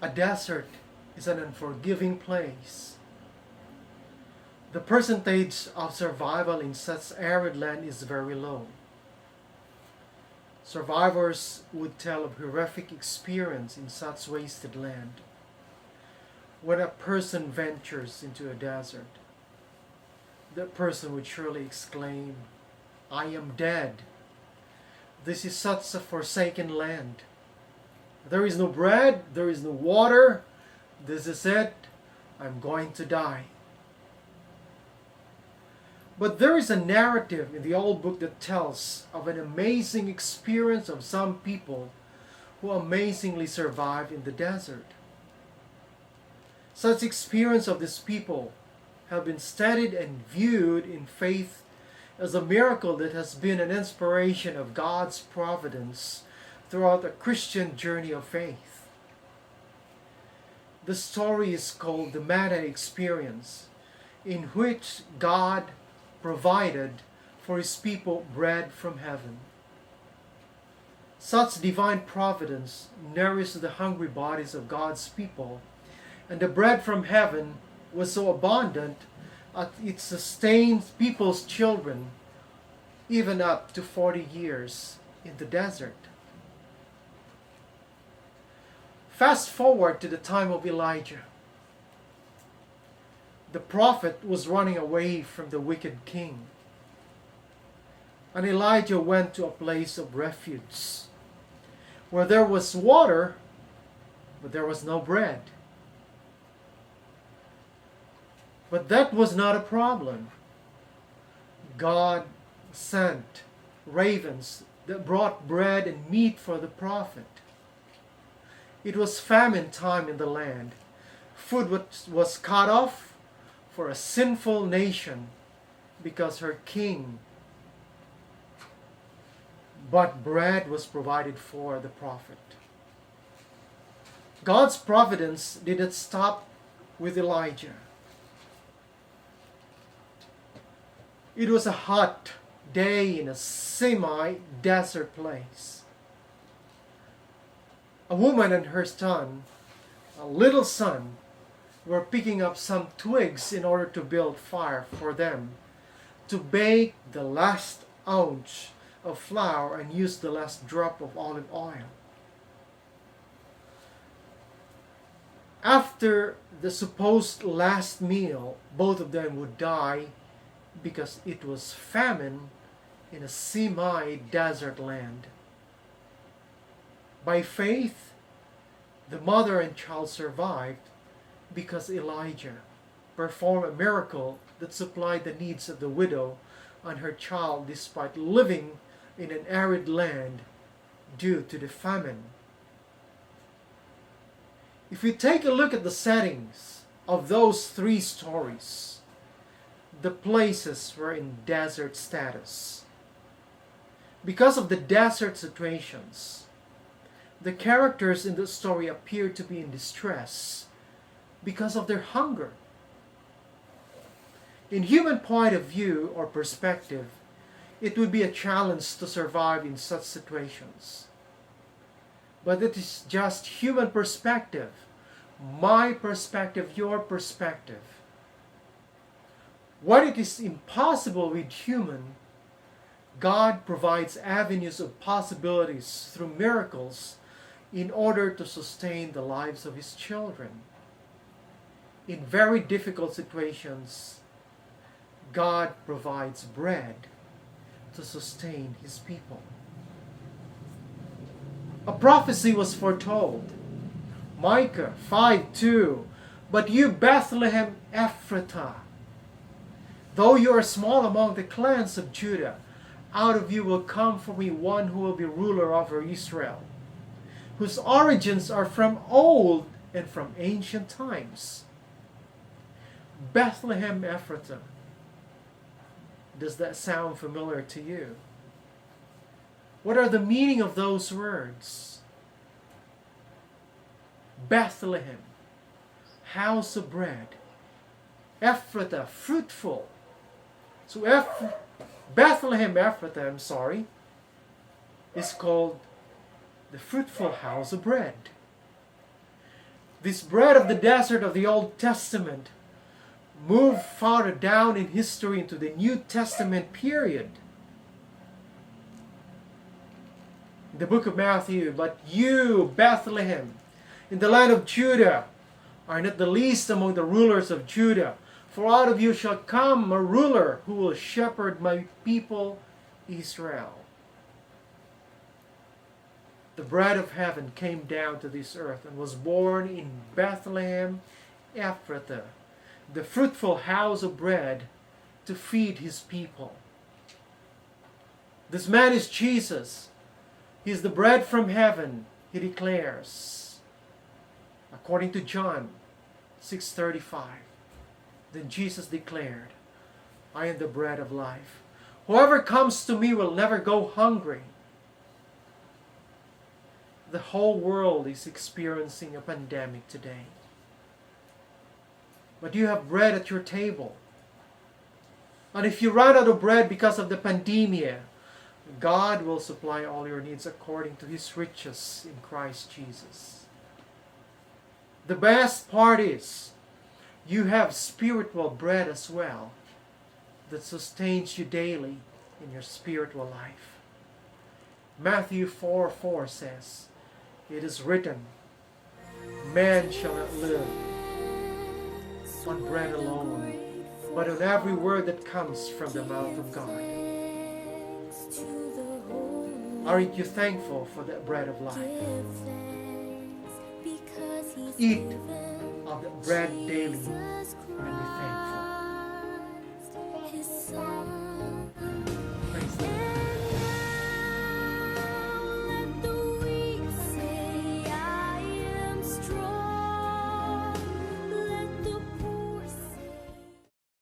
A desert is an unforgiving place. The percentage of survival in such arid land is very low. Survivors would tell of horrific experience in such wasted land. When a person ventures into a desert, that person would surely exclaim, "I am dead. This is such a forsaken land. There is no bread, there is no water. This is it. I'm going to die." But there is a narrative in the old book that tells of an amazing experience of some people who amazingly survived in the desert. Such experience of these people have been studied and viewed in faith as a miracle that has been an inspiration of God's providence throughout the Christian journey of faith. The story is called the Manna Experience, in which God provided for His people bread from heaven. Such divine providence nourished the hungry bodies of God's people, and the bread from heaven was so abundant that it sustained people's children even up to 40 years in the desert. Fast forward to the time of Elijah. The prophet was running away from the wicked king. And Elijah went to a place of refuge where there was water, but there was no bread. But that was not a problem. God sent ravens that brought bread and meat for the prophet. It was famine time in the land. Food was cut off for a sinful nation because her king. But bread was provided for the prophet. God's providence did not stop with Elijah. It was a hot day in a semi-desert place. A woman and her son, a little son, were picking up some twigs in order to build fire for them, to bake the last ounce of flour and use the last drop of olive oil. After the supposed last meal, both of them would die because it was famine in a semi-desert land. By faith, the mother and child survived because Elijah performed a miracle that supplied the needs of the widow and her child despite living in an arid land due to the famine. If we take a look at the settings of those three stories, the places were in desert status. Because of the desert situations, the characters in the story appear to be in distress because of their hunger. In human point of view or perspective, it would be a challenge to survive in such situations. But it is just human perspective, my perspective, your perspective. When it is impossible with human, God provides avenues of possibilities through miracles in order to sustain the lives of His children. In very difficult situations, God provides bread to sustain His people. A prophecy was foretold. Micah 5:2, "But you, Bethlehem Ephratah, though you are small among the clans of Judah, out of you will come for me one who will be ruler over Israel, whose origins are from old and from ancient times." Bethlehem Ephratah. Does that sound familiar to you? What are the meaning of those words? Bethlehem, house of bread. Ephratah, fruitful. So Bethlehem Ephratah, is called the fruitful house of bread. This bread of the desert of the Old Testament moved farther down in history into the New Testament period. In the book of Matthew, "But you, Bethlehem, in the land of Judah, are not the least among the rulers of Judah, for out of you shall come a ruler who will shepherd my people Israel." The bread of heaven came down to this earth and was born in Bethlehem, Ephrathah, the fruitful house of bread, to feed his people. This man is Jesus. He is the bread from heaven, he declares, according to John 6:35. Then Jesus declared, "I am the bread of life. Whoever comes to me will never go hungry." The whole world is experiencing a pandemic today. But you have bread at your table. And if you run out of bread because of the pandemia, God will supply all your needs according to His riches in Christ Jesus. The best part is, you have spiritual bread as well that sustains you daily in your spiritual life. Matthew 4:4 says, "It is written, man shall not live on bread alone, but on every word that comes from the mouth of God." Aren't you thankful for that bread of life? Eat of the bread daily and be thankful.